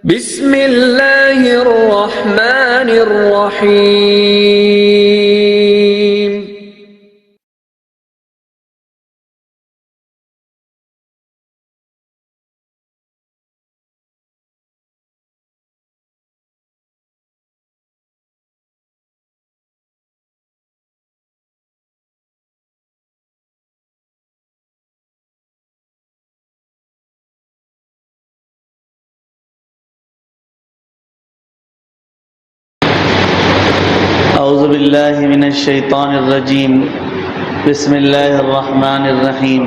بسم اللہ الرحمن الرحیم۔ اعوذ باللہ من الشیطان الرجیم، بسم اللہ الرحمن الرحیم۔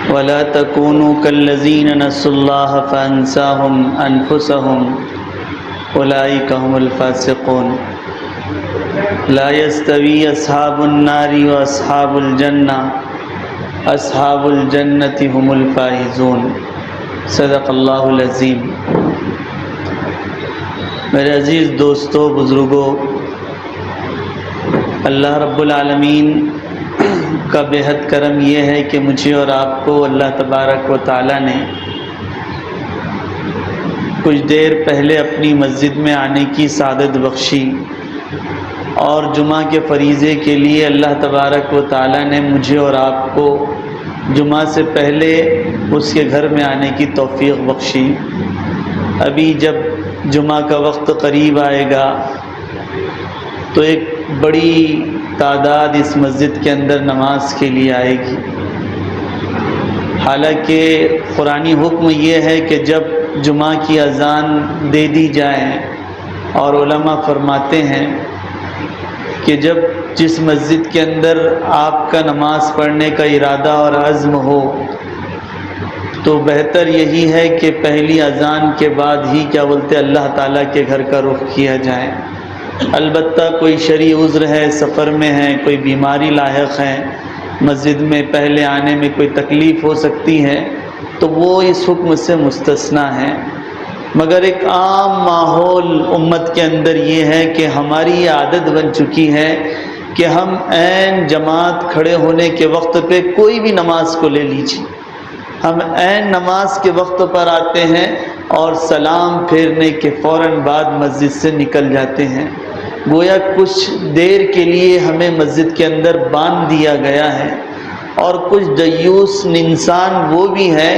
ولا تکونوا کالذین نسوا اللہ فانساہم انفسہم اولئک هم الفاسقون۔ لا یستوی اصحاب النار واصحاب الجنہ، اصحاب الجنۃ هم الفائزون۔ صدق اللہ العظیم۔ میرے عزیز دوستو، بزرگوں، اللہ رب العالمین کا بے حد کرم یہ ہے کہ مجھے اور آپ کو اللہ تبارک و تعالیٰ نے کچھ دیر پہلے اپنی مسجد میں آنے کی سعادت بخشی، اور جمعہ کے فریضے کے لیے اللہ تبارک و تعالیٰ نے مجھے اور آپ کو جمعہ سے پہلے اس کے گھر میں آنے کی توفیق بخشی۔ ابھی جب جمعہ کا وقت قریب آئے گا تو ایک بڑی تعداد اس مسجد کے اندر نماز کے لیے آئے گی۔ حالانکہ قرآنی حکم یہ ہے کہ جب جمعہ کی اذان دے دی جائے، اور علماء فرماتے ہیں کہ جب جس مسجد کے اندر آپ کا نماز پڑھنے کا ارادہ اور عزم ہو تو بہتر یہی ہے کہ پہلی اذان کے بعد ہی اللہ تعالیٰ کے گھر کا رخ کیا جائے۔ البتہ کوئی شرعی عذر ہے، سفر میں ہے، کوئی بیماری لاحق ہے، مسجد میں پہلے آنے میں کوئی تکلیف ہو سکتی ہے تو وہ اس حکم سے مستثنیٰ ہے۔ مگر ایک عام ماحول امت کے اندر یہ ہے کہ ہماری یہ عادت بن چکی ہے کہ ہم عین جماعت کھڑے ہونے کے وقت پہ کوئی بھی نماز کو لے لیجیے، ہم عین نماز کے وقت پر آتے ہیں اور سلام پھیرنے کے فوراً بعد مسجد سے نکل جاتے ہیں، گویا کچھ دیر کے لیے ہمیں مسجد کے اندر باندھ دیا گیا ہے۔ اور کچھ دیوس انسان وہ بھی ہیں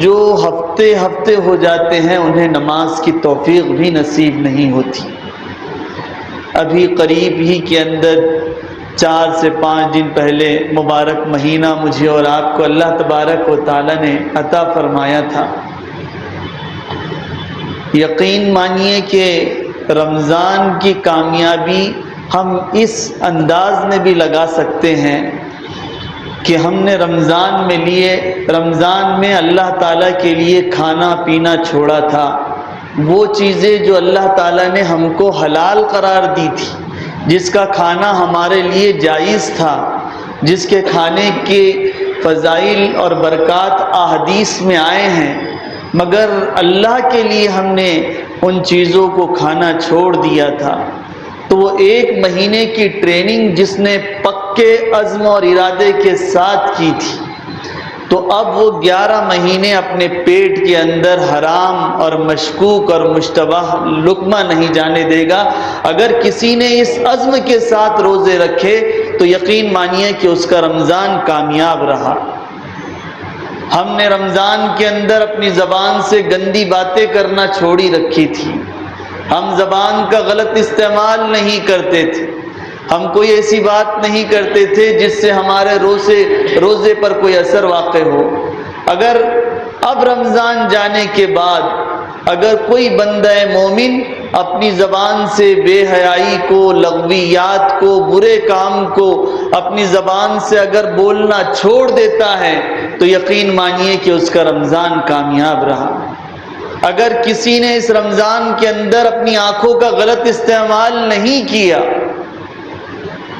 جو ہفتے ہفتے ہو جاتے ہیں، انہیں نماز کی توفیق بھی نصیب نہیں ہوتی۔ ابھی قریب ہی کے اندر 4 سے 5 دن پہلے مبارک مہینہ مجھے اور آپ کو اللہ تبارک و تعالیٰ نے عطا فرمایا تھا۔ یقین مانیے کہ رمضان کی کامیابی ہم اس انداز میں بھی لگا سکتے ہیں کہ ہم نے رمضان میں اللہ تعالیٰ کے لیے کھانا پینا چھوڑا تھا، وہ چیزیں جو اللہ تعالیٰ نے ہم کو حلال قرار دی تھی، جس کا کھانا ہمارے لیے جائز تھا، جس کے کھانے کے فضائل اور برکات احادیث میں آئے ہیں، مگر اللہ کے لیے ہم نے ان چیزوں کو کھانا چھوڑ دیا تھا۔ تو وہ 1 مہینے کی ٹریننگ جس نے پکے عزم اور ارادے کے ساتھ کی تھی، تو اب وہ 11 مہینے اپنے پیٹ کے اندر حرام اور مشکوک اور مشتبہ لقمہ نہیں جانے دے گا۔ اگر کسی نے اس عزم کے ساتھ روزے رکھے تو یقین مانیے کہ اس کا رمضان کامیاب رہا۔ ہم نے رمضان کے اندر اپنی زبان سے گندی باتیں کرنا چھوڑی رکھی تھی، ہم زبان کا غلط استعمال نہیں کرتے تھے، ہم کوئی ایسی بات نہیں کرتے تھے جس سے ہمارے روزے پر کوئی اثر واقع ہو۔ اگر اب رمضان جانے کے بعد اگر کوئی بندہ مومن اپنی زبان سے بے حیائی کو، لغویات کو، برے کام کو اپنی زبان سے اگر بولنا چھوڑ دیتا ہے تو یقین مانیے کہ اس کا رمضان کامیاب رہا۔ اگر کسی نے اس رمضان کے اندر اپنی آنکھوں کا غلط استعمال نہیں کیا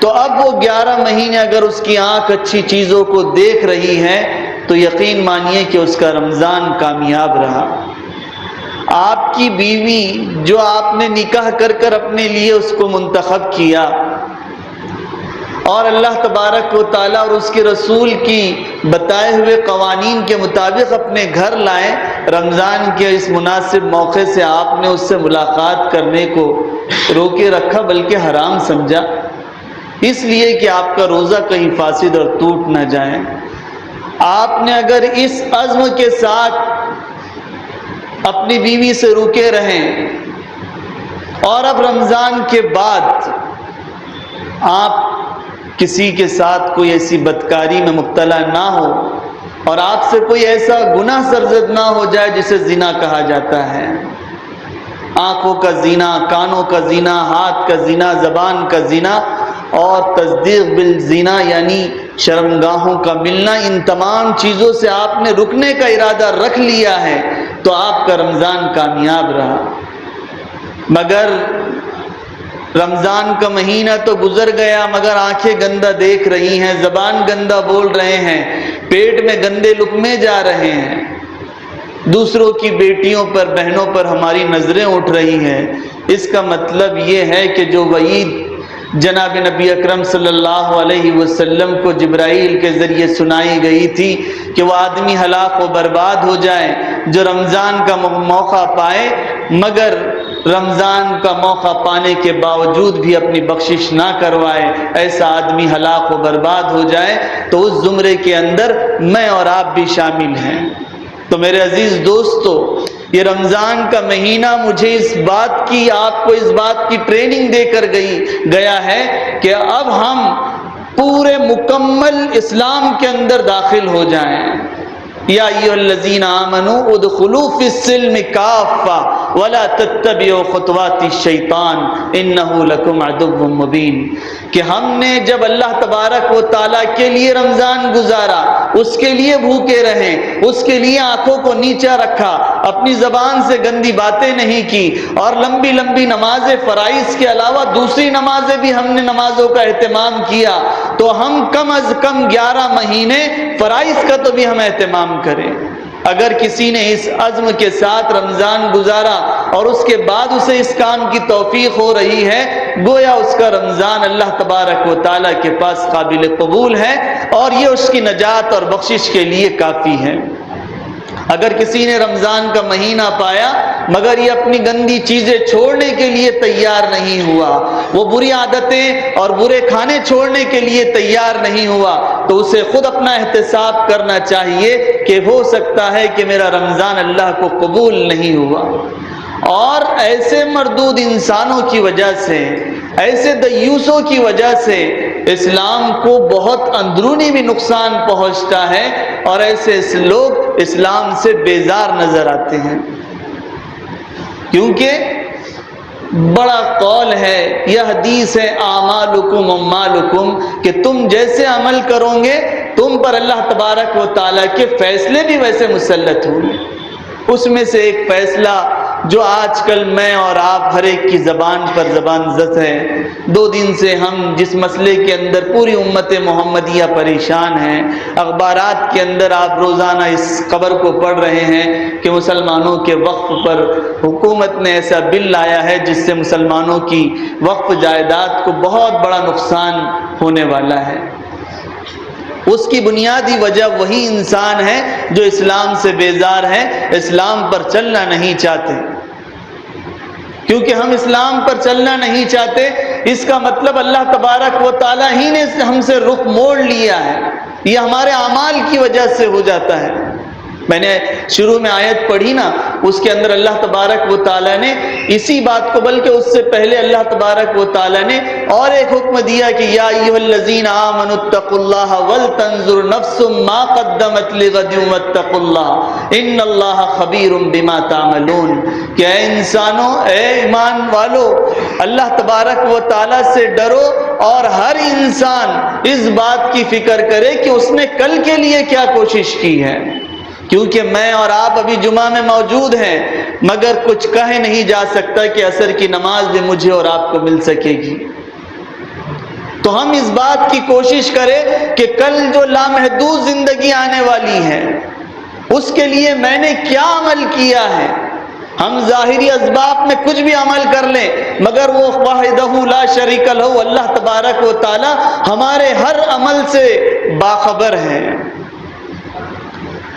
تو اب وہ 11 مہینے اگر اس کی آنکھ اچھی چیزوں کو دیکھ رہی ہے تو یقین مانیے کہ اس کا رمضان کامیاب رہا۔ آپ کی بیوی جو آپ نے نکاح کر اپنے لیے اس کو منتخب کیا، اور اللہ تبارک و تعالیٰ اور اس کے رسول کی بتائے ہوئے قوانین کے مطابق اپنے گھر لائیں، رمضان کے اس مناسب موقع سے آپ نے اس سے ملاقات کرنے کو روکے رکھا بلکہ حرام سمجھا، اس لیے کہ آپ کا روزہ کہیں فاسد اور ٹوٹ نہ جائے۔ آپ نے اگر اس عزم کے ساتھ اپنی بیوی سے روکے رہیں اور اب رمضان کے بعد آپ کسی کے ساتھ کوئی ایسی بدکاری میں مبتلا نہ ہو اور آپ سے کوئی ایسا گناہ سرزد نہ ہو جائے جسے زنا کہا جاتا ہے، آنکھوں کا زنا، کانوں کا زنا، ہاتھ کا زنا، زبان کا زنا اور تصدیق بالزنا یعنی شرمگاہوں کا ملنا، ان تمام چیزوں سے آپ نے رکنے کا ارادہ رکھ لیا ہے تو آپ کا رمضان کامیاب رہا۔ مگر رمضان کا مہینہ تو گزر گیا، مگر آنکھیں گندہ دیکھ رہی ہیں، زبان گندہ بول رہے ہیں، پیٹ میں گندے لقمے جا رہے ہیں، دوسروں کی بیٹیوں پر، بہنوں پر ہماری نظریں اٹھ رہی ہیں۔ اس کا مطلب یہ ہے کہ جو وعید جناب نبی اکرم صلی اللہ علیہ وسلم کو جبرائیل کے ذریعے سنائی گئی تھی کہ وہ آدمی ہلاک و برباد ہو جائے جو رمضان کا موقع پائے مگر رمضان کا موقع پانے کے باوجود بھی اپنی بخشش نہ کروائے، ایسا آدمی ہلاک و برباد ہو جائے، تو اس زمرے کے اندر میں اور آپ بھی شامل ہیں۔ تو میرے عزیز دوستو، یہ رمضان کا مہینہ مجھے آپ کو اس بات کی ٹریننگ دے کر گیا ہے کہ اب ہم پورے مکمل اسلام کے اندر داخل ہو جائیں۔ یا ایھا الذین آمنوا ادخلوا فی السلم کافہ ولا تتبعوا خطوات الشیطان انہ لکم عدو مبین، کہ ہم نے جب اللہ تبارک و تعالیٰ کے لیے رمضان گزارا، اس کے لیے بھوکے رہیں، اس کے لیے آنکھوں کو نیچا رکھا، اپنی زبان سے گندی باتیں نہیں کی اور لمبی لمبی نمازیں فرائض کے علاوہ دوسری نمازیں بھی ہم نے نمازوں کا اہتمام کیا، تو ہم کم از کم 11 مہینے فرائض کا تو بھی ہم اہتمام کریں۔ اگر کسی نے اس عزم کے ساتھ رمضان گزارا اور اس کے بعد اسے اس کام کی توفیق ہو رہی ہے، گویا اس کا رمضان اللہ تبارک و تعالیٰ کے پاس قابل قبول ہے اور یہ اس کی نجات اور بخشش کے لیے کافی ہے۔ اگر کسی نے رمضان کا مہینہ پایا مگر یہ اپنی گندی چیزیں چھوڑنے کے لیے تیار نہیں ہوا، وہ بری عادتیں اور برے کھانے چھوڑنے کے لیے تیار نہیں ہوا، تو اسے خود اپنا احتساب کرنا چاہیے کہ ہو سکتا ہے کہ میرا رمضان اللہ کو قبول نہیں ہوا۔ اور ایسے مردود انسانوں کی وجہ سے، ایسے دیوسوں کی وجہ سے اسلام کو بہت اندرونی بھی نقصان پہنچتا ہے اور ایسے لوگ اسلام سے بیزار نظر آتے ہیں، کیونکہ بڑا قول ہے، یہ حدیث ہے، اعمالکم اموالکم، کہ تم جیسے عمل کرو گے تم پر اللہ تبارک و تعالیٰ کے فیصلے بھی ویسے مسلط ہوں گے۔ اس میں سے ایک فیصلہ جو آج کل میں اور آپ ہر ایک کی زبان پر زبان زد ہے، 2 دن سے ہم جس مسئلے کے اندر پوری امت محمدیہ پریشان ہیں، اخبارات کے اندر آپ روزانہ اس خبر کو پڑھ رہے ہیں کہ مسلمانوں کے وقف پر حکومت نے ایسا بل لایا ہے جس سے مسلمانوں کی وقف جائیداد کو بہت بڑا نقصان ہونے والا ہے۔ اس کی بنیادی وجہ وہی انسان ہے جو اسلام سے بیزار ہے، اسلام پر چلنا نہیں چاہتے۔ کیونکہ ہم اسلام پر چلنا نہیں چاہتے، اس کا مطلب اللہ تبارک و تعالیٰ ہی نے ہم سے رخ موڑ لیا ہے، یہ ہمارے اعمال کی وجہ سے ہو جاتا ہے۔ میں نے شروع میں آیت پڑھی نا، اس کے اندر اللہ تبارک و تعالیٰ نے اسی بات کو، بلکہ اس سے پہلے اللہ تبارک و تعالیٰ نے اور ایک حکم دیا کہ یا ایھا الذین آمنوا اتقوا اللہ ولتنظر نفس ما قدمت لغد واتقوا اللہ ان اللہ خبیر بما تعملون، کہ اے انسانوں، اے ایمان والو، اللہ تبارک و تعالیٰ سے ڈرو اور ہر انسان اس بات کی فکر کرے کہ اس نے کل کے لیے کیا کوشش کی ہے، کیونکہ میں اور آپ ابھی جمعہ میں موجود ہیں مگر کچھ کہے نہیں جا سکتا کہ عصر کی نماز بھی مجھے اور آپ کو مل سکے گی۔ تو ہم اس بات کی کوشش کریں کہ کل جو لامحدود زندگی آنے والی ہے اس کے لیے میں نے کیا عمل کیا ہے، ہم ظاہری اسباب میں کچھ بھی عمل کر لیں مگر وہ وحدہ لا شریک لہ اللہ تبارک و تعالی ہمارے ہر عمل سے باخبر ہے۔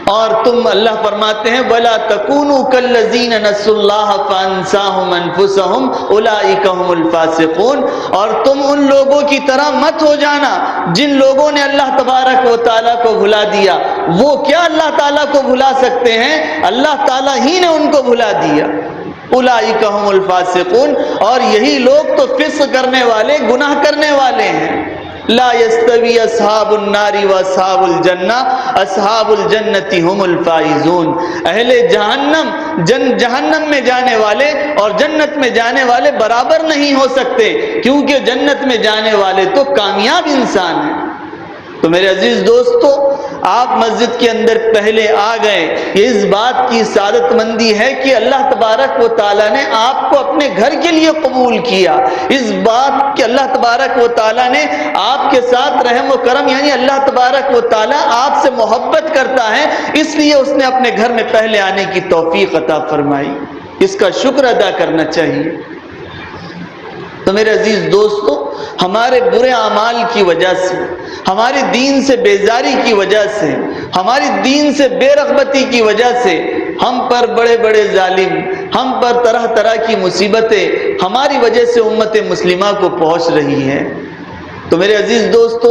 اور تم اللہ فرماتے ہیں وَلَا تَكُونُوا كَالَّذِينَ نَسُوا اللَّهَ فَأَنسَاهُمْ أَنفُسَهُمْ أُولَٰئِكَ هُمُ الْفَاسِقُونَ، اور تم ان لوگوں کی طرح مت ہو جانا جن لوگوں نے اللہ تبارک و تعالیٰ کو بھلا دیا۔ وہ کیا اللہ تعالیٰ کو بھلا سکتے ہیں؟ اللہ تعالیٰ ہی نے ان کو بھلا دیا۔ أُولَٰئِكَ هُمُ الْفَاسِقُونَ، اور یہی لوگ تو فسق کرنے والے، گناہ کرنے والے ہیں۔ لا يستوي اصحاب النار واصحاب الجنہ اصحاب الجنۃ هم الفائزون، اہل جہنم میں جانے والے اور جنت میں جانے والے برابر نہیں ہو سکتے، کیونکہ جنت میں جانے والے تو کامیاب انسان ہیں۔ تو میرے عزیز دوستو، آپ مسجد کے اندر پہلے آ گئے، یہ اس بات کی سعادت مندی ہے کہ اللہ تبارک و تعالیٰ نے آپ کو اپنے گھر کے لیے قبول کیا۔ اس بات کہ اللہ تبارک و تعالیٰ نے آپ کے ساتھ رحم و کرم، یعنی اللہ تبارک و تعالیٰ آپ سے محبت کرتا ہے، اس لیے اس نے اپنے گھر میں پہلے آنے کی توفیق عطا فرمائی۔ اس کا شکر ادا کرنا چاہیے۔ تو میرے عزیز دوستو، ہمارے برے اعمال کی وجہ سے، ہماری دین سے بیزاری کی وجہ سے، ہماری دین سے بے رغبتی کی وجہ سے ہم پر بڑے بڑے ظالم، ہم پر طرح طرح کی مصیبتیں ہماری وجہ سے امت مسلمہ کو پہنچ رہی ہیں۔ تو میرے عزیز دوستو،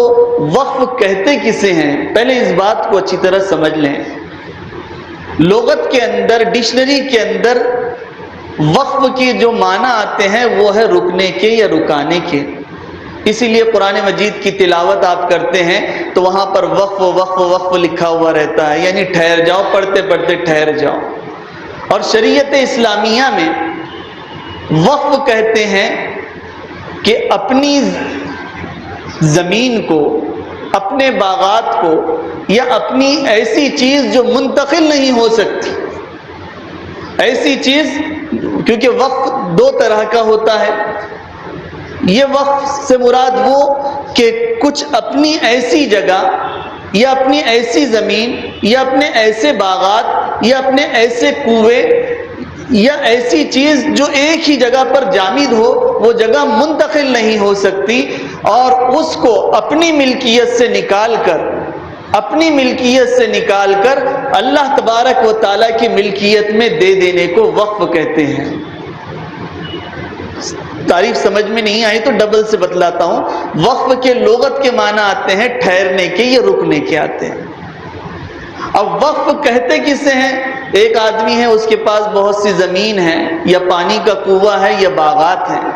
وقف کہتے کسے ہیں؟ پہلے اس بات کو اچھی طرح سمجھ لیں۔ لغت کے اندر، ڈکشنری کے اندر وقف کے جو معنی آتے ہیں وہ ہے رکنے کے یا رکانے کے۔ اسی لیے قرآن مجید کی تلاوت آپ کرتے ہیں تو وہاں پر وقف وقف وقف لکھا ہوا رہتا ہے، یعنی ٹھہر جاؤ، پڑھتے پڑھتے ٹھہر جاؤ۔ اور شریعت اسلامیہ میں وقف کہتے ہیں کہ اپنی زمین کو، اپنے باغات کو، یا اپنی ایسی چیز جو منتقل نہیں ہو سکتی، ایسی چیز، کیونکہ وقف دو طرح کا ہوتا ہے۔ یہ وقف سے مراد وہ کہ کچھ اپنی ایسی جگہ یا اپنی ایسی زمین یا اپنے ایسے باغات یا اپنے ایسے کنویں یا ایسی چیز جو ایک ہی جگہ پر جامد ہو، وہ جگہ منتقل نہیں ہو سکتی، اور اس کو اپنی ملکیت سے نکال کر اللہ تبارک و تعالیٰ کی ملکیت میں دے دینے کو وقف کہتے ہیں۔ تعریف سمجھ میں نہیں آئی تو ڈبل سے بتلاتا ہوں۔ وقف کے لغت کے معنی آتے ہیں ٹھہرنے کے یا رکنے کے آتے ہیں۔ اب وقف کہتے کسے ہیں؟ ایک آدمی ہے، اس کے پاس بہت سی زمین ہے یا پانی کا کنواں ہے یا باغات ہیں،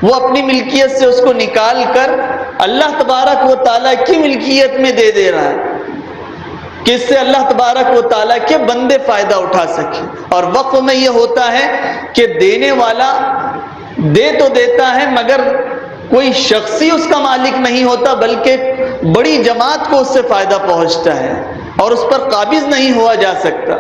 وہ اپنی ملکیت سے اس کو نکال کر اللہ تبارک و تعالیٰ کی ملکیت میں دے دے رہا ہے کہ اس سے اللہ تبارک و تعالیٰ کے بندے فائدہ اٹھا سکے۔ اور وقف میں یہ ہوتا ہے کہ دینے والا دے تو دیتا ہے مگر کوئی شخصی اس کا مالک نہیں ہوتا، بلکہ بڑی جماعت کو اس سے فائدہ پہنچتا ہے اور اس پر قابض نہیں ہوا جا سکتا،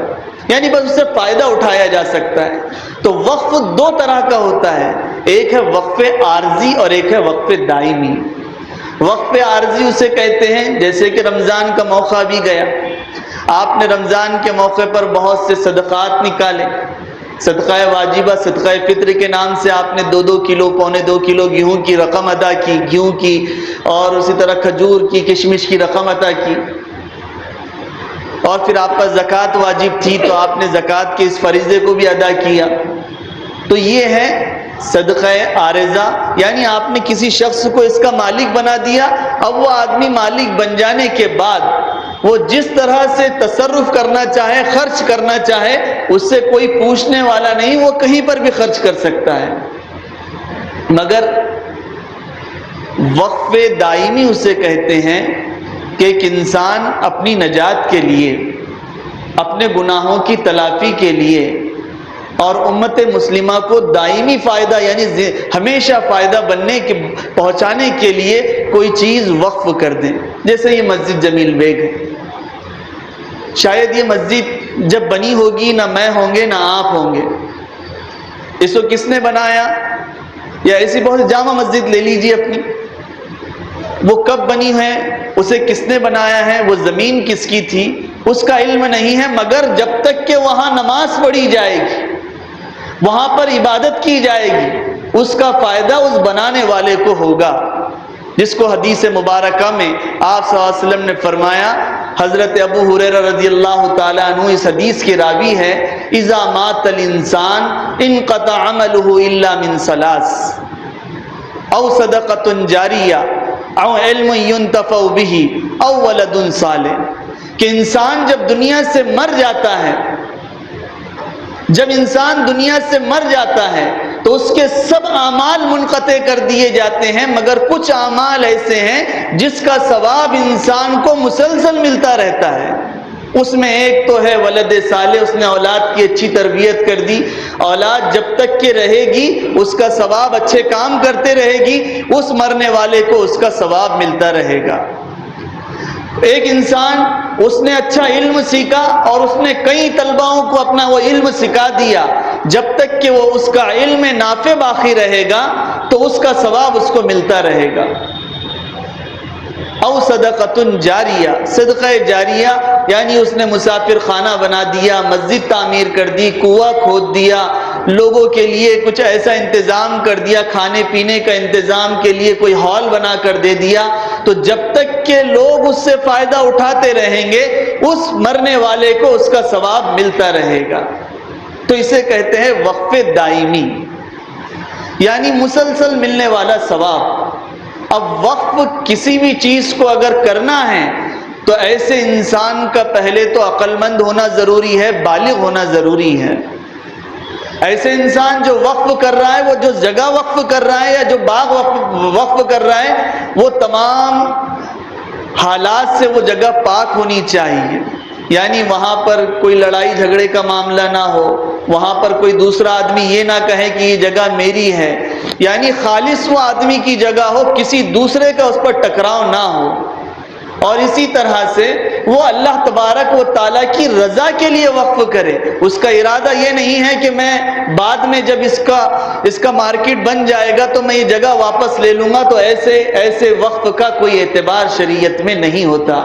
یعنی بس اس سے فائدہ اٹھایا جا سکتا ہے۔ تو وقف دو طرح کا ہوتا ہے، ایک ہے وقف عارضی اور ایک ہے وقف دائمی۔ وقف عارضی اسے کہتے ہیں جیسے کہ رمضان کا موقع بھی گیا، آپ نے رمضان کے موقع پر بہت سے صدقات نکالے، صدقہ واجبہ، صدقہ فطر کے نام سے آپ نے 2 کلو، 2.25 کلو گیہوں کی رقم ادا کی، گیہوں کی، اور اسی طرح کھجور کی، کشمش کی رقم ادا کی، اور پھر آپ پر زکوٰۃ واجب تھی تو آپ نے زکوٰۃ کے اس فریضے کو بھی ادا کیا۔ تو یہ ہے صدقہ عارضہ، یعنی آپ نے کسی شخص کو اس کا مالک بنا دیا، اب وہ آدمی مالک بن جانے کے بعد وہ جس طرح سے تصرف کرنا چاہے، خرچ کرنا چاہے، اس سے کوئی پوچھنے والا نہیں، وہ کہیں پر بھی خرچ کر سکتا ہے۔ مگر وقف دائمی اسے کہتے ہیں کہ ایک انسان اپنی نجات کے لیے، اپنے گناہوں کی تلافی کے لیے اور امت مسلمہ کو دائمی فائدہ، یعنی ہمیشہ فائدہ پہنچانے کے لیے کوئی چیز وقف کر دیں۔ جیسے یہ مسجد جمیل بیگ ہے، شاید یہ مسجد جب بنی ہوگی نہ میں ہوں گے نہ آپ ہوں گے، اس کو کس نے بنایا؟ یا ایسی بہت جامع مسجد لے لیجیے اپنی، وہ کب بنی ہے، اسے کس نے بنایا ہے، وہ زمین کس کی تھی، اس کا علم نہیں ہے، مگر جب تک کہ وہاں نماز پڑھی جائے گی، وہاں پر عبادت کی جائے گی، اس کا فائدہ اس بنانے والے کو ہوگا، جس کو حدیث مبارکہ میں آپ صلی اللہ علیہ وسلم نے فرمایا، حضرت ابو ہریرہ رضی اللہ تعالیٰ عنہ اس حدیث کے راوی ہے، اذا مات الانسان انقطع عمله الا من ثلاث او صدقۃ جاریہ او علم ينتفع به او ولد صالح، کہ انسان جب دنیا سے مر جاتا ہے، جب انسان دنیا سے مر جاتا ہے تو اس کے سب اعمال منقطع کر دیے جاتے ہیں، مگر کچھ اعمال ایسے ہیں جس کا ثواب انسان کو مسلسل ملتا رہتا ہے۔ اس میں ایک تو ہے ولد صالح، اس نے اولاد کی اچھی تربیت کر دی، اولاد جب تک کہ رہے گی اس کا ثواب اچھے کام کرتے رہے گی، اس مرنے والے کو اس کا ثواب ملتا رہے گا۔ ایک انسان اس نے اچھا علم سیکھا اور اس نے کئی طلباؤں کو اپنا وہ علم سکھا دیا، جب تک کہ وہ اس کا علم نافع باقی رہے گا تو اس کا ثواب اس کو ملتا رہے گا۔ او صدقۃ جاریہ، صدقہ جاریہ یعنی اس نے مسافر خانہ بنا دیا، مسجد تعمیر کر دی، کنواں کھود دیا، لوگوں کے لیے کچھ ایسا انتظام کر دیا، کھانے پینے کا انتظام کے لیے کوئی ہال بنا کر دے دیا، تو جب تک کہ لوگ اس سے فائدہ اٹھاتے رہیں گے اس مرنے والے کو اس کا ثواب ملتا رہے گا۔ تو اسے کہتے ہیں وقف دائمی، یعنی مسلسل ملنے والا ثواب۔ اب وقف کسی بھی چیز کو اگر کرنا ہے تو ایسے انسان کا پہلے تو عقل مند ہونا ضروری ہے، بالغ ہونا ضروری ہے۔ ایسے انسان جو وقف کر رہا ہے، وہ جو جگہ وقف کر رہا ہے یا جو باغ وقف کر رہا ہے، وہ تمام حالات سے وہ جگہ پاک ہونی چاہیے، یعنی وہاں پر کوئی لڑائی جھگڑے کا معاملہ نہ ہو، وہاں پر کوئی دوسرا آدمی یہ نہ کہے کہ یہ جگہ میری ہے، یعنی خالص وہ آدمی کی جگہ ہو، کسی دوسرے کا اس پر ٹکراؤ نہ ہو۔ اور اسی طرح سے وہ اللہ تبارک و تعالیٰ کی رضا کے لیے وقف کرے، اس کا ارادہ یہ نہیں ہے کہ میں بعد میں جب اس کا مارکیٹ بن جائے گا تو میں یہ جگہ واپس لے لوں گا، تو ایسے وقف کا کوئی اعتبار شریعت میں نہیں ہوتا۔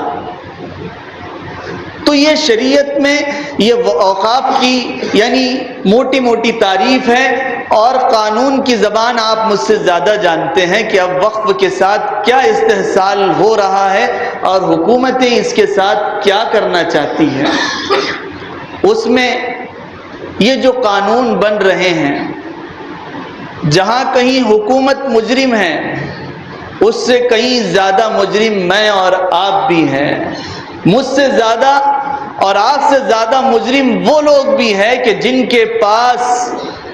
تو یہ شریعت میں یہ اوقاف کی یعنی موٹی موٹی تعریف ہے، اور قانون کی زبان آپ مجھ سے زیادہ جانتے ہیں کہ اب وقف کے ساتھ کیا استحصال ہو رہا ہے اور حکومتیں اس کے ساتھ کیا کرنا چاہتی ہیں۔ اس میں یہ جو قانون بن رہے ہیں، جہاں کہیں حکومت مجرم ہے اس سے کہیں زیادہ مجرم میں اور آپ بھی ہیں، مجھ سے زیادہ اور آپ سے زیادہ مجرم وہ لوگ بھی ہیں کہ جن کے پاس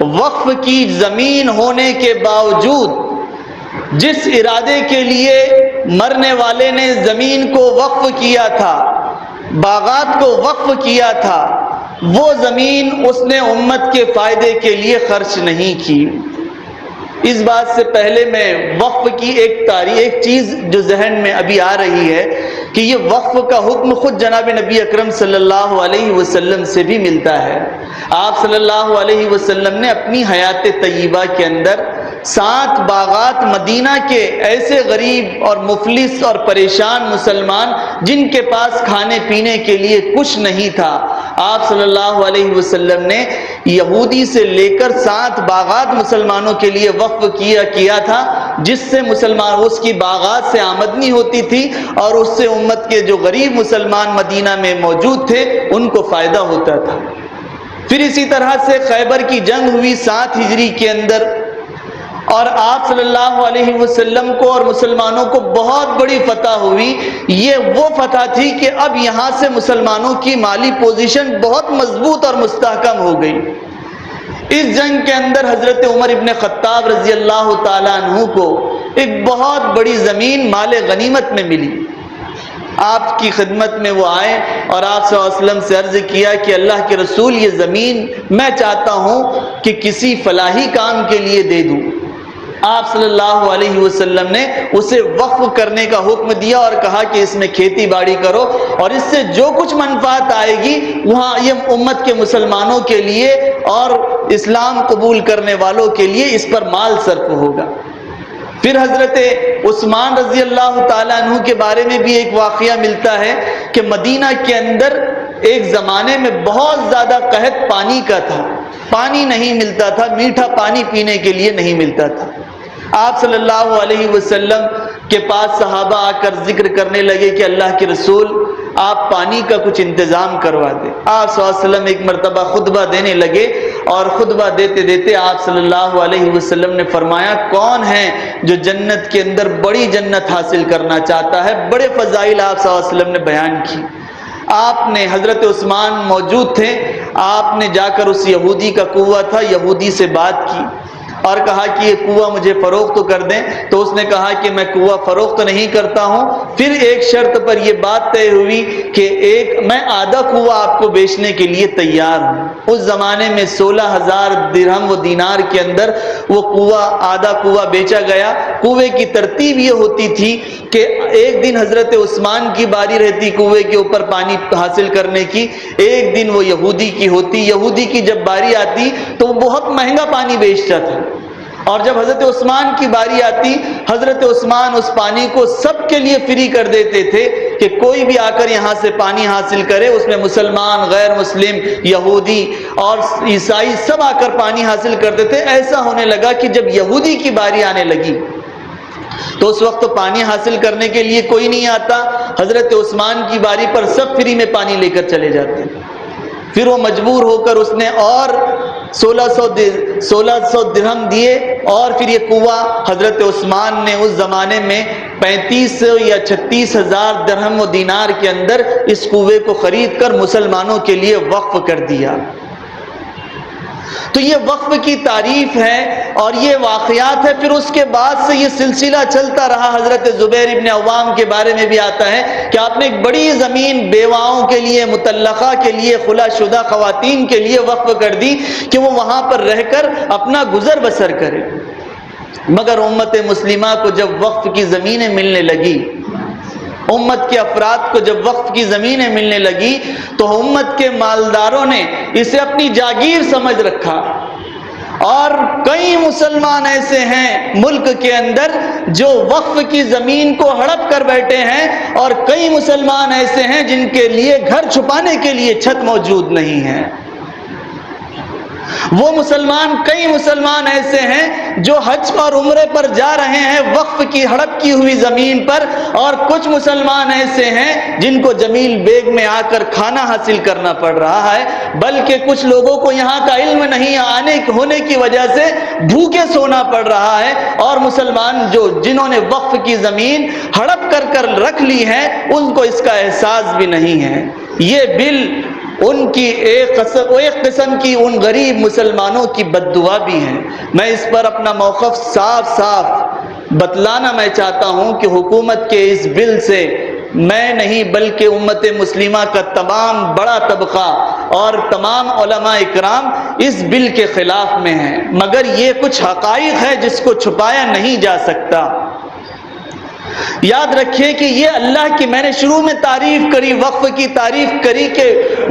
وقف کی زمین ہونے کے باوجود جس ارادے کے لیے مرنے والے نے زمین کو وقف کیا تھا، باغات کو وقف کیا تھا، وہ زمین اس نے امت کے فائدے کے لیے خرچ نہیں کی۔ اس بات سے پہلے میں وقف کی ایک چیز جو ذہن میں ابھی آ رہی ہے کہ یہ وقف کا حکم خود جناب نبی اکرم صلی اللہ علیہ وسلم سے بھی ملتا ہے۔ آپ صلی اللہ علیہ وسلم نے اپنی حیات طیبہ کے اندر 7 باغات مدینہ کے ایسے غریب اور مفلس اور پریشان مسلمان جن کے پاس کھانے پینے کے لیے کچھ نہیں تھا، آپ صلی اللہ علیہ وسلم نے یہودی سے لے کر 7 باغات مسلمانوں کے لیے وقف کیا تھا، جس سے مسلمان اس کی باغات سے آمدنی ہوتی تھی اور اس سے امت کے جو غریب مسلمان مدینہ میں موجود تھے ان کو فائدہ ہوتا تھا۔ پھر اسی طرح سے خیبر کی جنگ ہوئی 7 ہجری کے اندر، اور آپ صلی اللہ علیہ وسلم کو اور مسلمانوں کو بہت بڑی فتح ہوئی۔ یہ وہ فتح تھی کہ اب یہاں سے مسلمانوں کی مالی پوزیشن بہت مضبوط اور مستحکم ہو گئی۔ اس جنگ کے اندر حضرت عمر ابن خطاب رضی اللہ تعالیٰ عنہ کو ایک بہت بڑی زمین مال غنیمت میں ملی۔ آپ کی خدمت میں وہ آئے اور آپ صلی اللہ علیہ وسلم سے عرض کیا کہ اللہ کے رسول، یہ زمین میں چاہتا ہوں کہ کسی فلاحی کام کے لیے دے دوں۔ آپ صلی اللہ علیہ وسلم نے اسے وقف کرنے کا حکم دیا اور کہا کہ اس میں کھیتی باڑی کرو، اور اس سے جو کچھ منفعت آئے گی وہاں یہ امت کے مسلمانوں کے لیے اور اسلام قبول کرنے والوں کے لیے اس پر مال صرف ہوگا۔ پھر حضرت عثمان رضی اللہ تعالیٰ عنہ کے بارے میں بھی ایک واقعہ ملتا ہے کہ مدینہ کے اندر ایک زمانے میں بہت زیادہ قحط پانی کا تھا، پانی نہیں ملتا تھا، میٹھا پانی پینے کے لیے نہیں ملتا تھا۔ آپ صلی اللہ علیہ وسلم کے پاس صحابہ آ کر ذکر کرنے لگے کہ اللہ کے رسول آپ پانی کا کچھ انتظام کروا دیں۔ آپ صلی اللہ علیہ وسلم ایک مرتبہ خطبہ دینے لگے اور خطبہ دیتے دیتے آپ صلی اللہ علیہ وسلم نے فرمایا، کون ہے جو جنت کے اندر بڑی جنت حاصل کرنا چاہتا ہے؟ بڑے فضائل آپ صلی اللہ علیہ وسلم نے بیان کی۔ آپ نے، حضرت عثمان موجود تھے، آپ نے جا کر اس یہودی کا کنواں تھا، یہودی سے بات کی اور کہا کہ یہ کنواں مجھے فروخت کر دیں، تو اس نے کہا کہ میں کنواں فروخت نہیں کرتا ہوں۔ پھر ایک شرط پر یہ بات طے ہوئی کہ میں آدھا کنواں آپ کو بیچنے کے لیے تیار ہوں۔ اس زمانے میں 16,000 درہم و دینار کے اندر وہ کنواں، آدھا کنواں بیچا گیا۔ کنویں کی ترتیب یہ ہوتی تھی کہ ایک دن حضرت عثمان کی باری رہتی کنویں کے اوپر پانی حاصل کرنے کی، ایک دن وہ یہودی کی ہوتی۔ یہودی کی جب باری آتی تو وہ بہت مہنگا پانی بیچتا تھا، اور جب حضرت عثمان کی باری آتی، حضرت عثمان اس پانی کو سب کے لیے فری کر دیتے تھے کہ کوئی بھی آ کر یہاں سے پانی حاصل کرے۔ اس میں مسلمان، غیر مسلم، یہودی اور عیسائی سب آ کر پانی حاصل کرتے تھے۔ ایسا ہونے لگا کہ جب یہودی کی باری آنے لگی تو اس وقت پانی حاصل کرنے کے لیے کوئی نہیں آتا، حضرت عثمان کی باری پر سب فری میں پانی لے کر چلے جاتے۔ پھر وہ مجبور ہو کر اس نے اور 1600 درہم دیے، اور پھر یہ کنواں حضرت عثمان نے اس زمانے میں 35 یا 36,000 درہم و دینار کے اندر اس کنویں کو خرید کر مسلمانوں کے لیے وقف کر دیا۔ تو یہ وقف کی تعریف ہے اور یہ واقعات ہے۔ پھر اس کے بعد سے یہ سلسلہ چلتا رہا۔ حضرت زبیر ابن عوام کے بارے میں بھی آتا ہے کہ آپ نے ایک بڑی زمین بیواؤں کے لیے، مطلقہ کے لیے، خلا شدہ خواتین کے لیے وقف کر دی کہ وہ وہاں پر رہ کر اپنا گزر بسر کرے۔ مگر امت مسلمہ کو جب وقف کی زمینیں ملنے لگی، امت کے افراد کو جب وقف کی زمینیں ملنے لگی تو امت کے مالداروں نے اسے اپنی جاگیر سمجھ رکھا، اور کئی مسلمان ایسے ہیں ملک کے اندر جو وقف کی زمین کو ہڑپ کر بیٹھے ہیں، اور کئی مسلمان ایسے ہیں جن کے لیے گھر چھپانے کے لیے چھت موجود نہیں ہے۔ وہ مسلمان، کئی مسلمان ایسے ہیں جو حج اور عمرے پر جا رہے ہیں وقف کی ہڑپ کی ہوئی زمین پر، اور کچھ مسلمان ایسے ہیں جن کو جمیل بیگ میں آ کر کھانا حاصل کرنا پڑ رہا ہے، بلکہ کچھ لوگوں کو یہاں کا علم نہیں ہونے کی وجہ سے بھوکے سونا پڑ رہا ہے، اور مسلمان جنہوں نے وقف کی زمین ہڑپ کر رکھ لی ہے ان کو اس کا احساس بھی نہیں ہے۔ یہ بل ان کی ایک قسم کی ان غریب مسلمانوں کی بد دعا بھی ہے۔ میں اس پر اپنا موقف صاف بتلانا میں چاہتا ہوں کہ حکومت کے اس بل سے میں نہیں بلکہ امت مسلمہ کا تمام بڑا طبقہ اور تمام علماء اکرام اس بل کے خلاف میں ہیں، مگر یہ کچھ حقائق ہے جس کو چھپایا نہیں جا سکتا۔ یاد رکھیے کہ یہ اللہ کی، میں نے شروع میں تعریف کری، وقف کی تعریف کری کہ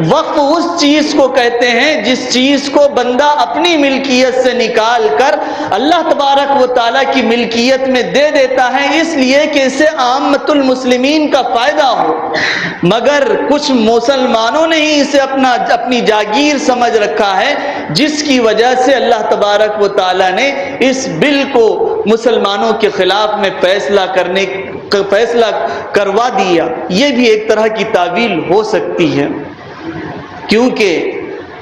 وقف اس چیز کو کہتے ہیں جس چیز کو بندہ اپنی ملکیت سے نکال کر اللہ تبارک و تعالیٰ کی ملکیت میں دے دیتا ہے، اس لیے کہ اسے عامت المسلمین کا فائدہ ہو، مگر کچھ مسلمانوں نے ہی اسے اپنی جاگیر سمجھ رکھا ہے، جس کی وجہ سے اللہ تبارک و تعالیٰ نے اس بل کو مسلمانوں کے خلاف میں فیصلہ کروا دیا۔ یہ بھی ایک طرح کی تعویل ہو سکتی ہے، کیونکہ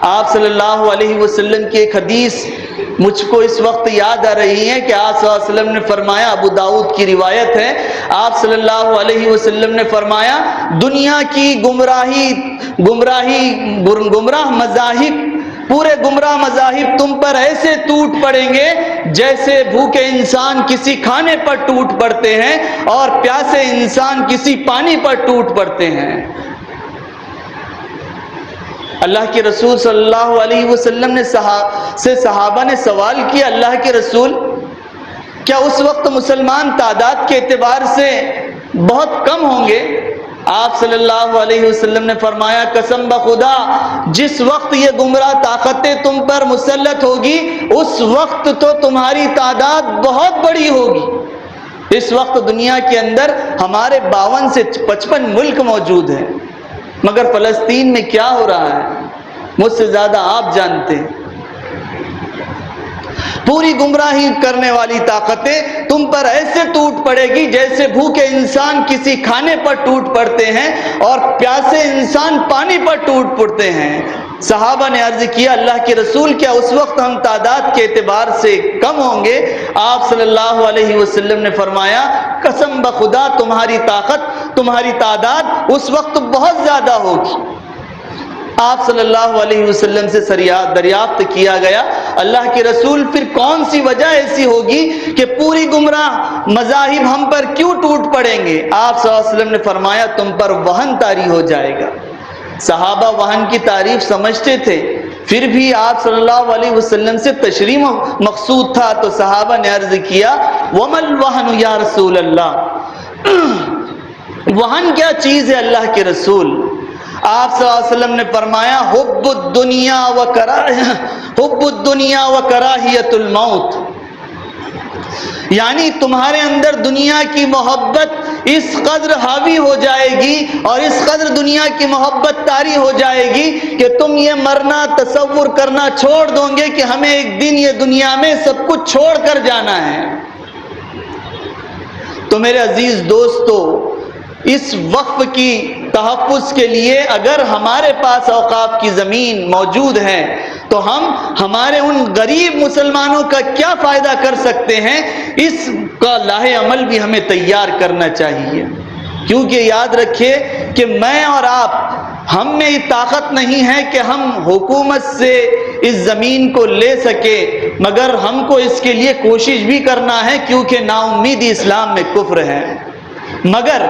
آپ صلی اللہ علیہ وسلم کی ایک حدیث مجھ کو اس وقت یاد آ رہی ہے کہ آپ صلی اللہ علیہ وسلم نے فرمایا، ابو داؤد کی روایت ہے، آپ صلی اللہ علیہ وسلم نے فرمایا، دنیا کی گمراہ مذاہب، پورے گمراہ مذاہب تم پر ایسے ٹوٹ پڑیں گے جیسے بھوکے انسان کسی کھانے پر ٹوٹ پڑتے ہیں اور پیاسے انسان کسی پانی پر ٹوٹ پڑتے ہیں۔ اللہ کے رسول صلی اللہ علیہ وسلم سے صحابہ نے سوال کیا، اللہ کے رسول کیا اس وقت مسلمان تعداد کے اعتبار سے بہت کم ہوں گے؟ آپ صلی اللہ علیہ وسلم نے فرمایا، قسم بخدا جس وقت یہ گمراہ طاقتیں تم پر مسلط ہوگی اس وقت تو تمہاری تعداد بہت بڑی ہوگی۔ اس وقت دنیا کے اندر ہمارے 52 سے 55 ملک موجود ہیں، مگر فلسطین میں کیا ہو رہا ہے مجھ سے زیادہ آپ جانتے ہیں۔ پوری گمراہی کرنے والی طاقتیں تم پر ایسے ٹوٹ پڑے گی جیسے بھوکے انسان کسی کھانے پر ٹوٹ پڑتے ہیں اور پیاسے انسان پانی پر ٹوٹ پڑتے ہیں۔ صحابہ نے عرض کیا اللہ کے رسول کیا اس وقت ہم تعداد کے اعتبار سے کم ہوں گے؟ آپ صلی اللہ علیہ وسلم نے فرمایا قسم بخدا تمہاری طاقت تمہاری تعداد اس وقت بہت زیادہ ہوگی۔ آپ صلی اللہ علیہ وسلم سے دریافت کیا گیا اللہ کے رسول پھر کون سی وجہ ایسی ہوگی کہ پوری گمراہ مذاہب ہم پر کیوں ٹوٹ پڑیں گے؟ آپ صلی اللہ علیہ وسلم نے فرمایا تم پر وہن طاری ہو جائے گا۔ صحابہ وہن کی تعریف سمجھتے تھے، پھر بھی آپ صلی اللہ علیہ وسلم سے تشریح مقصود تھا تو صحابہ نے عرض کیا وَمَا الْوَهْنُ یا رسول اللہ، وہن کیا چیز ہے اللہ کے رسول؟ آپ صلی اللہ علیہ وسلم نے فرمایا حب الدنیا و کراہیت الموت، یعنی تمہارے اندر دنیا کی محبت اس قدر حاوی ہو جائے گی اور اس قدر دنیا کی محبت طاری ہو جائے گی کہ تم یہ مرنا تصور کرنا چھوڑ دو گے کہ ہمیں ایک دن یہ دنیا میں سب کچھ چھوڑ کر جانا ہے۔ تو میرے عزیز دوستو، اس وقف کی تحفظ کے لیے اگر ہمارے پاس اوقاف کی زمین موجود ہے تو ہم ہمارے ان غریب مسلمانوں کا کیا فائدہ کر سکتے ہیں، اس کا لاہ عمل بھی ہمیں تیار کرنا چاہیے۔ کیونکہ یاد رکھیے کہ میں اور آپ، ہم میں یہ طاقت نہیں ہے کہ ہم حکومت سے اس زمین کو لے سکے، مگر ہم کو اس کے لیے کوشش بھی کرنا ہے کیونکہ نا امیدی اسلام میں کفر ہے۔ مگر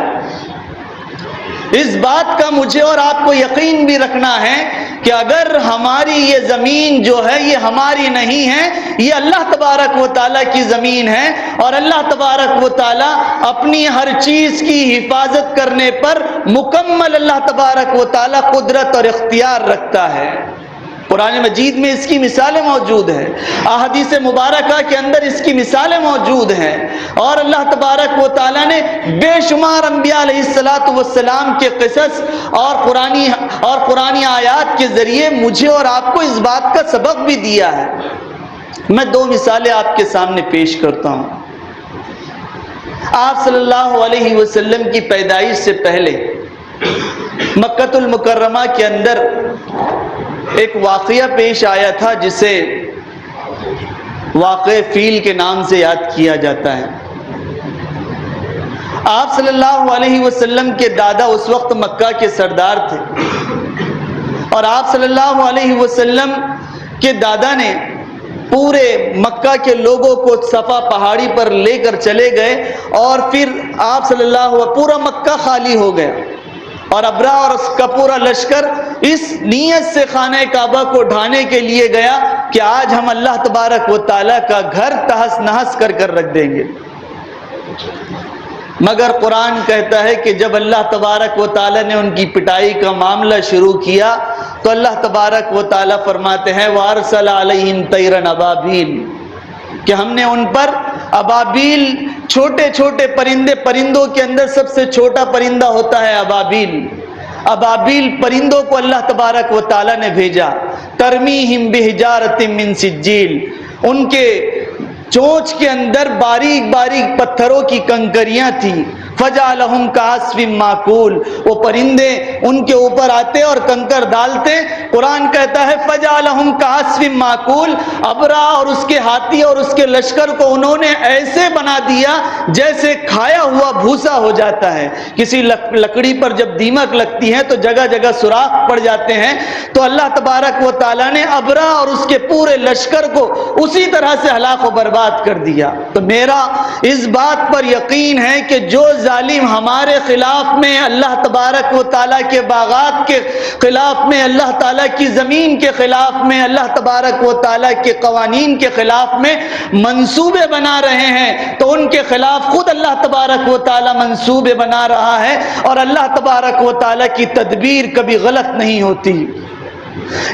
اس بات کا مجھے اور آپ کو یقین بھی رکھنا ہے کہ اگر ہماری یہ زمین جو ہے یہ ہماری نہیں ہے، یہ اللہ تبارک و تعالیٰ کی زمین ہے، اور اللہ تبارک و تعالیٰ اپنی ہر چیز کی حفاظت کرنے پر مکمل اللہ تبارک و تعالیٰ قدرت اور اختیار رکھتا ہے۔ قرآن مجید میں اس کی مثالیں موجود ہیں، احادیث مبارکہ کے اندر اس کی مثالیں موجود ہیں، اور اللہ تبارک و تعالیٰ نے بے شمار انبیاء علیہ السلام کے قصص اور قرآنی آیات کے ذریعے مجھے اور آپ کو اس بات کا سبق بھی دیا ہے۔ میں دو مثالیں آپ کے سامنے پیش کرتا ہوں۔ آپ صلی اللہ علیہ وسلم کی پیدائش سے پہلے مکہ المکرمہ کے اندر ایک واقعہ پیش آیا تھا جسے واقعہ فیل کے نام سے یاد کیا جاتا ہے۔ آپ صلی اللہ علیہ وسلم کے دادا اس وقت مکہ کے سردار تھے، اور آپ صلی اللہ علیہ وسلم کے دادا نے پورے مکہ کے لوگوں کو صفا پہاڑی پر لے کر چلے گئے، اور پھر آپ صلی اللہ علیہ وسلم پورا مکہ خالی ہو گیا، اور ابرا اور اس کا پورا لشکر اس نیت سے خانہ کعبہ کو ڈھانے کے لیے گیا کہ آج ہم اللہ تبارک و تعالیٰ کا گھر تہس نہس کر رکھ دیں گے۔ مگر قرآن کہتا ہے کہ جب اللہ تبارک و تعالیٰ نے ان کی پٹائی کا معاملہ شروع کیا تو اللہ تبارک و تعالیٰ فرماتے ہیں وَأَرْسَلَ عَلَيْهِمْ طَيْرًا أَبَابِيلَ، کہ ہم نے ان پر ابابیل، چھوٹے چھوٹے پرندوں کے اندر سب سے چھوٹا پرندہ ہوتا ہے ابابیل پرندوں کو اللہ تبارک و تعالیٰ نے بھیجا۔ ترمیہم بحجارۃ من سجیل، ان کے چونچ کے اندر باریک باریک پتھروں کی کنکریاں تھیں۔ فجعلہم کعصف معقول، وہ پرندے ان کے اوپر آتے اور کنکر ڈالتے۔ قرآن کہتا ہے فجعلہم کعصف معقول، ابرا اور اس کے ہاتھی اور اس کے لشکر کو انہوں نے ایسے بنا دیا جیسے کھایا ہوا بھوسا ہو جاتا ہے۔ کسی لکڑی پر جب دیمک لگتی ہے تو جگہ جگہ سوراخ پڑ جاتے ہیں، تو اللہ تبارک و تعالیٰ نے ابرا اور اس کے پورے لشکر کو اسی طرح سے ہلاک و برباد کر دیا۔ تو میرا اس بات پر یقین ہے کہ جو ظالم ہمارے خلاف میں، اللہ تبارک و تعالیٰ کے باغات کے خلاف میں، اللہ تعالیٰ کی زمین کے خلاف میں، اللہ تبارک و تعالیٰ کے قوانین کے خلاف میں منصوبے بنا رہے ہیں، تو ان کے خلاف خود اللہ تبارک و تعالیٰ منصوبے بنا رہا ہے، اور اللہ تبارک و تعالیٰ کی تدبیر کبھی غلط نہیں ہوتی۔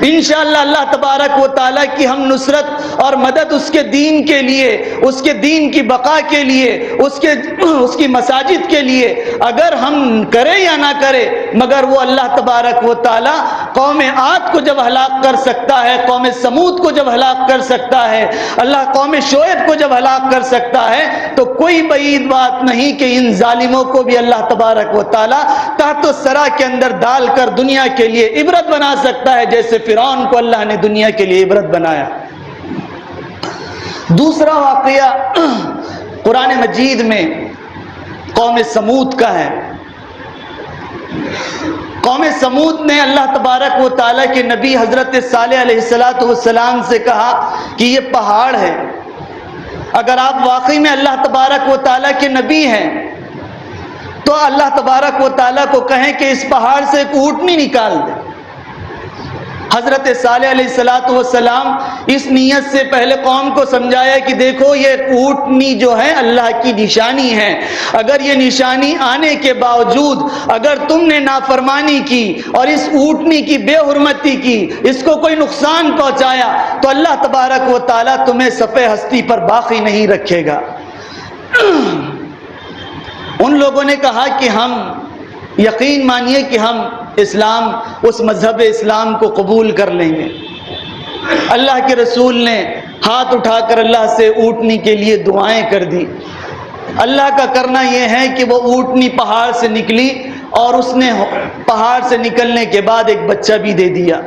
انشاءاللہ اللہ تبارک و تعالیٰ کی ہم نصرت اور مدد اس کے دین کے لیے، اس کے دین کی بقا کے لیے، اس کی مساجد کے لیے اگر ہم کریں یا نہ کریں، مگر وہ اللہ تبارک و تعالیٰ قوم عاد کو جب ہلاک کر سکتا ہے، قوم سمود کو جب ہلاک کر سکتا ہے، اللہ قوم شعیب کو جب ہلاک کر سکتا ہے، تو کوئی بعید بات نہیں کہ ان ظالموں کو بھی اللہ تبارک و تعالیٰ تحت الثری کے اندر ڈال کر دنیا کے لیے عبرت بنا سکتا ہے، جیسے فرعون کو اللہ نے دنیا کے لیے عبرت بنایا۔ دوسرا واقعہ قرآن مجید میں قوم سمود کا ہے۔ قوم سمود نے اللہ تبارک و تعالیٰ کے نبی حضرت صالح علیہ السلام سے کہا کہ یہ پہاڑ ہے، اگر آپ واقعی میں اللہ تبارک و تعالیٰ کے نبی ہیں تو اللہ تبارک و تعالیٰ کو کہیں کہ اس پہاڑ سے ایک اونٹنی نکال دے۔ حضرت صالح علیہ السلام اس نیت سے پہلے قوم کو سمجھایا کہ دیکھو یہ اونٹنی جو ہے اللہ کی نشانی ہے، اگر یہ نشانی آنے کے باوجود اگر تم نے نافرمانی کی اور اس اونٹنی کی بے حرمتی کی، اس کو کوئی نقصان پہنچایا، تو اللہ تبارک و تعالیٰ تمہیں صفحہ ہستی پر باقی نہیں رکھے گا۔ ان لوگوں نے کہا کہ ہم یقین مانیے کہ ہم اسلام، اس مذہب اسلام کو قبول کر لیں گے۔ اللہ کے رسول نے ہاتھ اٹھا کر اللہ سے اونٹنی کے لیے دعائیں کر دی۔ اللہ کا کرنا یہ ہے کہ وہ اونٹنی پہاڑ سے نکلی اور اس نے پہاڑ سے نکلنے کے بعد ایک بچہ بھی دے دیا۔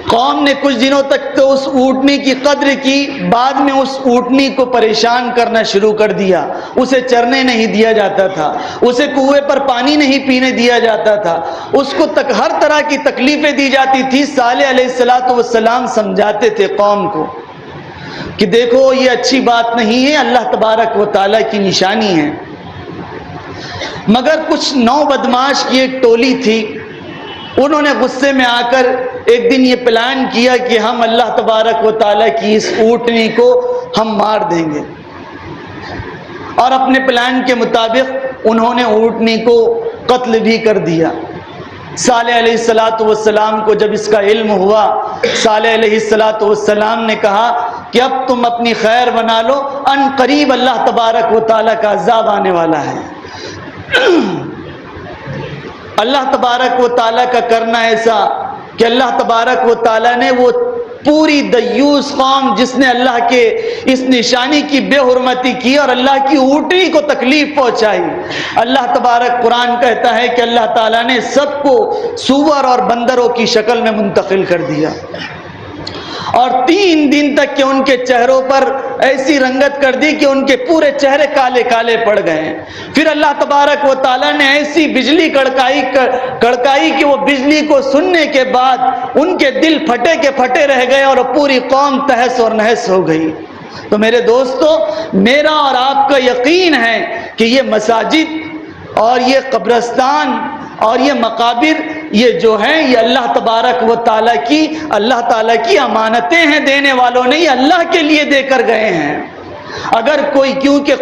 قوم نے کچھ دنوں تک تو اس اونٹنی کی قدر کی، بعد میں اس اونٹنی کو پریشان کرنا شروع کر دیا، اسے چرنے نہیں دیا جاتا تھا، اسے کنویں پر پانی نہیں پینے دیا جاتا تھا، اس کو ہر طرح کی تکلیفیں دی جاتی تھی۔ صالح علیہ السلام سمجھاتے تھے قوم کو کہ دیکھو یہ اچھی بات نہیں ہے، اللہ تبارک و تعالیٰ کی نشانی ہے۔ مگر کچھ نو بدماش کی ایک ٹولی تھی، انہوں نے غصے میں آ کر ایک دن یہ پلان کیا کہ ہم اللہ تبارک و تعالیٰ کی اس اونٹنی کو ہم مار دیں گے، اور اپنے پلان کے مطابق انہوں نے اونٹنی کو قتل بھی کر دیا۔ صالح علیہ السلام کو جب اس کا علم ہوا، صالح علیہ السلام نے کہا کہ اب تم اپنی خیر بنا لو، ان قریب اللہ تبارک و تعالیٰ کا عذاب آنے والا ہے۔ اللہ تبارک و تعالیٰ کا کرنا ایسا کہ اللہ تبارک و تعالیٰ نے وہ پوری دیوس قوم جس نے اللہ کے اس نشانی کی بے حرمتی کی اور اللہ کی اونٹنی کو تکلیف پہنچائی، اللہ تبارک قرآن کہتا ہے کہ اللہ تعالیٰ نے سب کو سور اور بندروں کی شکل میں منتقل کر دیا، اور 3 دن تک کہ ان کے چہروں پر ایسی رنگت کر دی کہ ان کے پورے چہرے کالے کالے پڑ گئے۔ پھر اللہ تبارک و تعالیٰ نے ایسی بجلی کڑکائی کہ وہ بجلی کو سننے کے بعد ان کے دل پھٹے کے پھٹے رہ گئے اور پوری قوم تہس اور نہس ہو گئی۔ تو میرے دوستو، میرا اور آپ کا یقین ہے کہ یہ مساجد اور یہ قبرستان اور یہ مقابر یہ جو ہیں یہ اللہ تبارک و تعالیٰ کی امانتیں ہیں، دینے والوں نے یہ اللہ کے لیے دے کر گئے ہیں۔ اگر کوئی، کیونکہ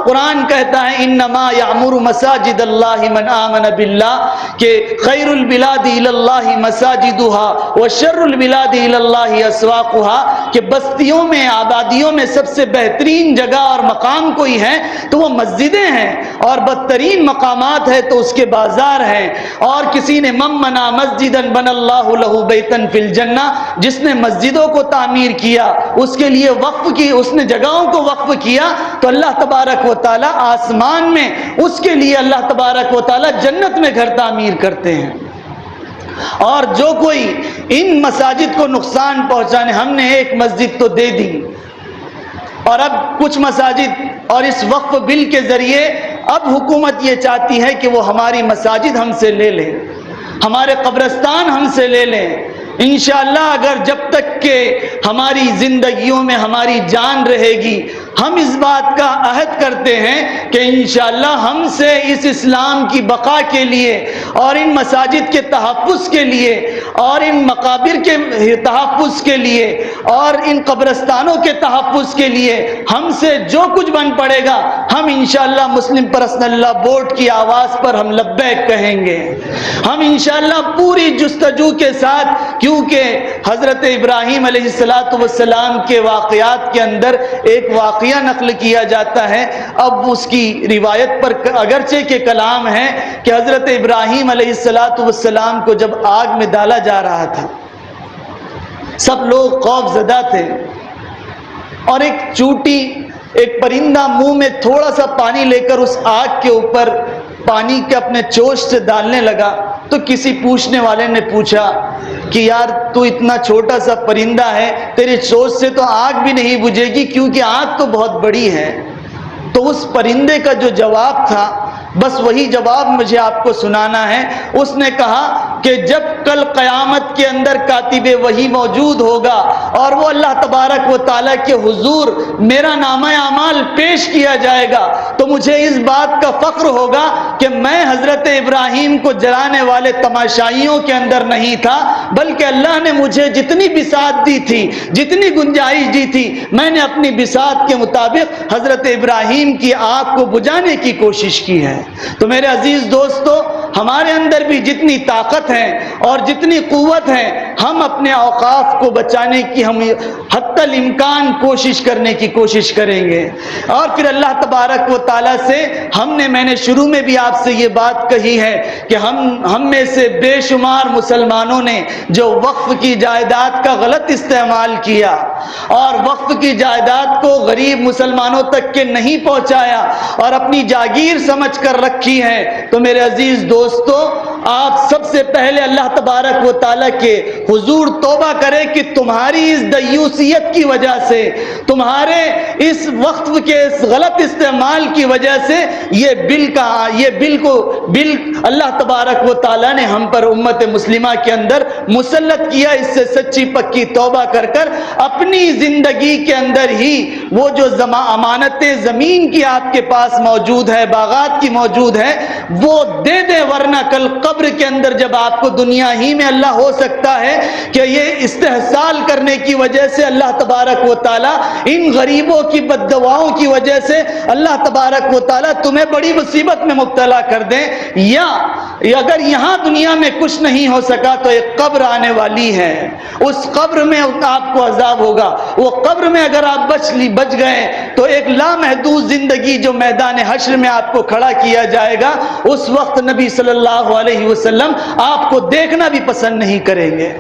قرآن کہتا ہے انما یعمر مساجد اللہ من آمن باللہ، کہ خیر البلاد الی اللہ مساجدها وشر البلاد الی اللہ اسواقها، کہ بستیوں میں، آبادیوں میں سب سے بہترین جگہ اور مقام کوئی ہے تو وہ مسجدیں ہیں، اور بدترین مقامات ہے تو اس کے بازار ہیں۔ اور کسی نے من بنا مسجدا بنى اللہ له بیتا فی الجنہ، جس نے مسجدوں کو تعمیر کیا، اس کے لیے وقف کی، اس نے جگہوں کو وقف کیا، تو اللہ تبارک و تعالیٰ آسمان میں اس کے لیے اللہ تبارک و تعالیٰ جنت میں گھر تعمیر کرتے ہیں۔ اور جو کوئی ان مساجد کو نقصان پہنچانے، ہم نے ایک مسجد تو دے دی، اور اب کچھ مساجد اور اس وقف بل کے ذریعے اب حکومت یہ چاہتی ہے کہ وہ ہماری مساجد ہم سے لے لیں، ہمارے قبرستان ہم سے لے لیں۔ انشاءاللہ اگر جب تک کہ ہماری زندگیوں میں ہماری جان رہے گی ہم اس بات کا عہد کرتے ہیں کہ انشاءاللہ ہم سے اس اسلام کی بقا کے لیے اور ان مساجد کے تحفظ کے لیے اور ان مقابر کے تحفظ کے لیے اور ان قبرستانوں کے تحفظ کے لیے ہم سے جو کچھ بن پڑے گا ہم انشاءاللہ مسلم پرسنل لا بورڈ کی آواز پر ہم لبیک کہیں گے. ہم انشاءاللہ پوری جستجو کے ساتھ، کیونکہ حضرت ابراہیم علیہ السلام کے واقعات کے اندر ایک واقعہ نقل کیا جاتا ہے. اب اس کی روایت پر اگرچہ کہ کلام ہے کہ حضرت ابراہیم علیہ السلام کو جب آگ میں ڈالا جا رہا تھا سب لوگ خوف زدہ تھے، اور ایک چوٹی، ایک پرندہ منہ میں تھوڑا سا پانی لے کر اس آگ کے اوپر پانی کے اپنے چوش سے ڈالنے لگا. تو کسی پوچھنے والے نے پوچھا کہ یار تو اتنا چھوٹا سا پرندہ ہے، تیرے چوش سے تو آگ بھی نہیں بجھے گی کیونکہ آگ تو بہت بڑی ہے. تو اس پرندے کا جو جواب تھا بس وہی جواب مجھے آپ کو سنانا ہے. اس نے کہا کہ جب کل قیامت کے اندر کاتب وحی موجود ہوگا اور وہ اللہ تبارک و تعالیٰ کے حضور میرا نامہ اعمال پیش کیا جائے گا تو مجھے اس بات کا فخر ہوگا کہ میں حضرت ابراہیم کو جلانے والے تماشائیوں کے اندر نہیں تھا، بلکہ اللہ نے مجھے جتنی بساط دی تھی، جتنی گنجائش دی تھی، میں نے اپنی بساط کے مطابق حضرت ابراہیم کی آگ کو بجھانے کی کوشش کی ہے. تو میرے عزیز دوستو، ہمارے اندر بھی جتنی طاقت ہے اور جتنی قوت ہے ہم اپنے اوقاف کو بچانے کی ہم حتی الامکان کوشش کرنے کی کوشش کریں گے. اور پھر اللہ تبارک و تعالیٰ سے میں نے شروع میں بھی آپ سے یہ بات کہی ہے کہ ہم میں سے بے شمار مسلمانوں نے جو وقف کی جائیداد کا غلط استعمال کیا اور وقف کی جائیداد کو غریب مسلمانوں تک کے نہیں پہنچایا اور اپنی جاگیر سمجھ کر رکھی ہے، تو میرے عزیز دوستو آپ سب سے پہلے اللہ تبارک و تعالیٰ کے حضور توبہ کرے کہ تمہاری اس دیوسیت کی وجہ سے، تمہارے اس وقت کے اس غلط استعمال کی وجہ سے یہ بل اللہ تبارک و تعالیٰ نے ہم پر امت مسلمہ کے اندر مسلط کیا. اس سے سچی پکی توبہ کر کر اپنی زندگی کے اندر ہی وہ جو امانتیں زمین کی آپ کے پاس موجود ہے، باغات کی موجود ہے، وہ دے دے، ورنہ کل قبر کے اندر جب آپ کو دنیا ہی میں اللہ ہو سکتا ہے کہ یہ استحصال کرنے کی وجہ سے اللہ تبارک و تعالیٰ ان غریبوں کی بد دعاؤں کی وجہ سے اللہ تبارک و تعالیٰ تمہیں بڑی مصیبت میں مبتلا کر دیں، یا اگر یہاں دنیا میں کچھ نہیں ہو سکا تو ایک قبر آنے والی ہے، اس قبر میں آپ کو عذاب ہوگا. وہ قبر میں اگر آپ بچ گئے تو ایک لامحدود زندگی جو میدان حشر میں آپ کو کھڑا کیا جائے گا، اس وقت نبی صلی اللہ علیہ وسلم آپ کو دیکھنا بھی پسند نہیں کریں گے.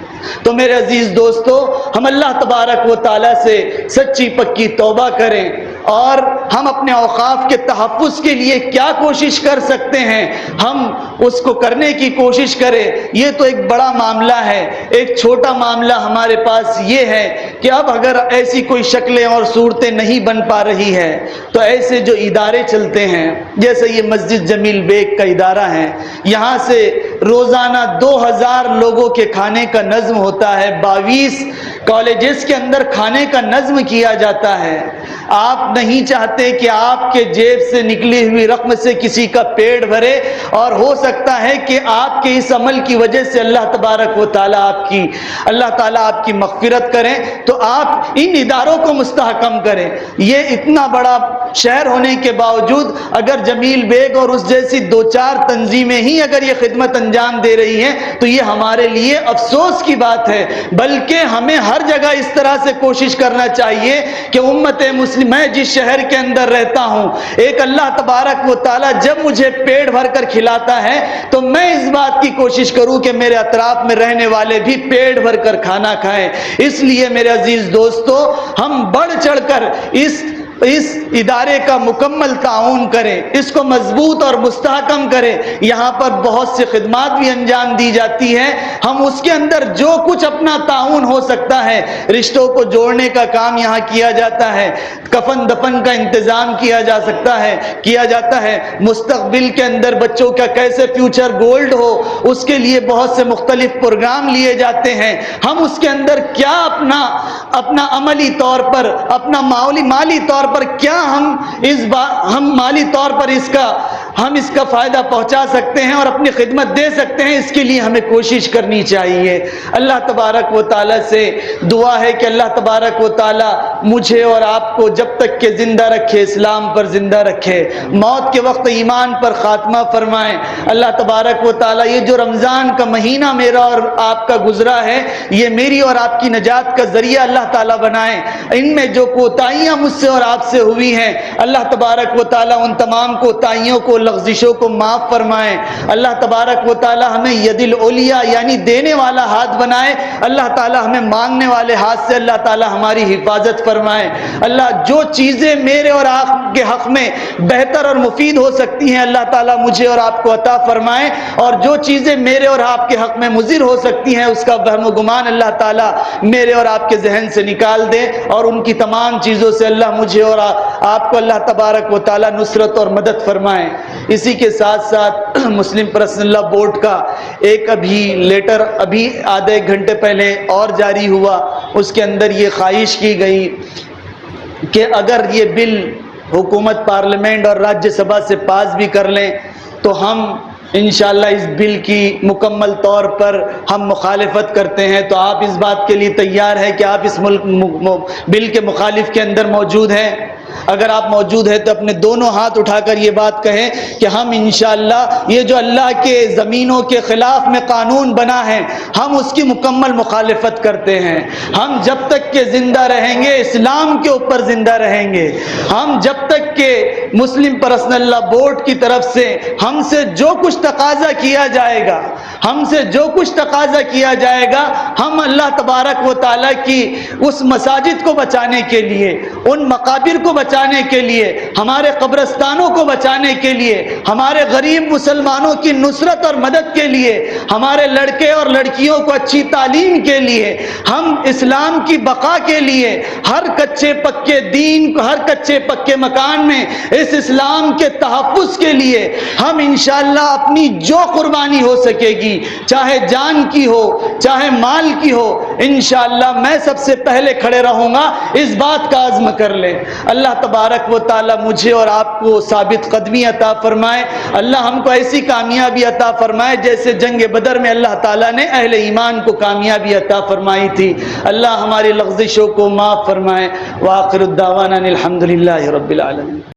تو میرے عزیز دوستو، ہم اللہ تبارک و تعالیٰ سے سچی پکی توبہ کریں اور ہم اپنے اوقاف کے تحفظ کے لیے کیا کوشش کر سکتے ہیں ہم اس کو کرنے کی کوشش کریں. یہ تو ایک بڑا معاملہ ہے. ایک چھوٹا معاملہ ہمارے پاس یہ ہے کہ اب اگر ایسی کوئی شکلیں اور صورتیں نہیں بن پا رہی ہے تو ایسے جو ادارے چلتے ہیں جیسے یہ مسجد جمیل بیگ کا ادارہ ہے، یہاں سے روزانہ 2000 لوگوں کے کھانے کا نظم ہوتا ہے. 22 کالجز کے اندر کھانے کا نظم کیا جاتا ہے. آپ نہیں چاہتے کہ آپ کے جیب سے نکلی ہوئی رقم سے کسی کا پیٹ بھرے، اور ہو سکتا ہے کہ آپ کے اس عمل کی وجہ سے اللہ تبارک و تعالیٰ آپ کی مغفرت کریں. تو آپ ان اداروں کو مستحکم کریں. یہ اتنا بڑا شہر ہونے کے باوجود اگر جمیل بیگ اور اس جیسی 2-4 تنظیمیں ہی اگر یہ خدمت انجام دے رہی ہیں تو یہ ہمارے لیے افسوس کی بات ہے. بلکہ ہمیں ہر جگہ اس طرح سے کوشش کرنا چاہیے کہ امت مسلم، میں جس شہر کے اندر رہتا ہوں، ایک اللہ تبارک و تعالیٰ جب مجھے پیٹ بھر کر کھلاتا ہے تو میں اس بات کی کوشش کروں کہ میرے اطراف میں رہنے والے بھی پیٹ بھر کر کھانا کھائیں. اس لیے میرے عزیز دوستو، ہم بڑھ چڑھ کر اس ادارے کا مکمل تعاون کریں، اس کو مضبوط اور مستحکم کریں. یہاں پر بہت سی خدمات بھی انجام دی جاتی ہیں. ہم اس کے اندر جو کچھ اپنا تعاون ہو سکتا ہے، رشتوں کو جوڑنے کا کام یہاں کیا جاتا ہے، کفن دفن کا انتظام کیا جاتا ہے. مستقبل کے اندر بچوں کا کیسے فیوچر گولڈ ہو، اس کے لیے بہت سے مختلف پروگرام لیے جاتے ہیں. ہم اس کے اندر کیا اپنا عملی طور پر، اپنا مالی طور پر کیا ہم مالی طور پر اس کا فائدہ پہنچا سکتے ہیں اور اپنی خدمت دے سکتے ہیں، اس کے لیے ہمیں کوشش کرنی چاہیے۔ اللہ تبارک و تعالیٰ سے دعا ہے کہ اللہ تبارک و تعالیٰ مجھے اور آپ کو جب تک کہ زندہ رکھے اسلام پر زندہ رکھے، موت کے وقت ایمان پر خاتمہ فرمائے۔ اللہ تبارک و تعالیٰ یہ جو رمضان کا مہینہ میرا اور آپ کا گزرا ہے، یہ میری اور آپ کی نجات کا ذریعہ اللہ تعالیٰ بنائے۔ ان میں جو کوتاہیاں مجھ سے اور آپ سے ہوئی ہیں، اللہ تبارک و تعالیٰ ان تمام کوتاہیوں کو، لغزشوں کو معاف فرمائے۔ اللہ تبارک و تعالیٰ ہمیں ید العلیٰ یعنی دینے والا ہاتھ بنائے۔ اللہ تعالیٰ ہمیں مانگنے والے ہاتھ سے اللہ تعالیٰ ہماری حفاظت فرمائے۔ اللہ جو چیزیں میرے اور آپ کے حق میں بہتر اور مفید ہو سکتی ہیں، اللہ تعالیٰ مجھے اور آپ کو عطا فرمائے، اور جو چیزیں میرے اور آپ کے حق میں مضر ہو سکتی ہیں اس کا وہم و گمان اللہ تعالیٰ میرے اور آپ کے ذہن سے نکال دے، اور ان کی تمام چیزوں سے اللہ مجھے اور آپ کو اللہ تبارک و تعالیٰ نصرت اور مدد فرمائے۔ اسی کے ساتھ ساتھ مسلم پرسنل لا بورڈ کا ایک لیٹر ابھی آدھے گھنٹے پہلے اور جاری ہوا، اس کے اندر یہ خواہش کی گئی کہ اگر یہ بل حکومت پارلیمنٹ اور راجیہ سبھا سے پاس بھی کر لیں تو ہم انشاءاللہ اس بل کی مکمل طور پر ہم مخالفت کرتے ہیں۔ تو آپ اس بات کے لیے تیار ہیں کہ آپ اس بل کے مخالف کے اندر موجود ہیں؟ اگر آپ موجود ہیں تو اپنے دونوں ہاتھ اٹھا کر یہ بات کہیں کہ ہم انشاءاللہ یہ جو اللہ کے زمینوں کے خلاف میں قانون بنا ہے، ہم اس کی مکمل مخالفت کرتے ہیں۔ ہم جب تک کہ زندہ رہیں گے اسلام کے اوپر زندہ رہیں گے۔ ہم جب تک کہ مسلم پرسنل لا بورڈ کی طرف سے ہم سے جو کچھ تقاضا کیا جائے گا، ہم اللہ تبارک و تعالیٰ کی اس مساجد کو بچانے کے لیے، ان مقابر کو بچانے کے لیے، ہمارے قبرستانوں کو بچانے کے لیے، ہمارے غریب مسلمانوں کی نصرت اور مدد کے لیے، ہمارے لڑکے اور لڑکیوں کو اچھی تعلیم کے لیے، ہم اسلام کی بقا کے لیے، ہر کچے پکے دین، ہر کچے پکے مکان میں اس اسلام کے تحفظ کے لیے ہم انشاءاللہ اپنی جو قربانی ہو سکے گی، چاہے جان کی ہو چاہے مال کی ہو، انشاءاللہ میں سب سے پہلے کھڑے رہوں گا۔ اس بات کا عزم کر لیں۔ اللہ تبارک و تعالیٰ مجھے اور آپ کو ثابت قدمی عطا فرمائے۔ اللہ ہم کو ایسی کامیابی عطا فرمائے جیسے جنگ بدر میں اللہ تعالیٰ نے اہل ایمان کو کامیابی عطا فرمائی تھی۔ اللہ ہماری لغزشوں کو معاف فرمائے۔ وآخر الدعوانا الحمدللہ رب العالمین۔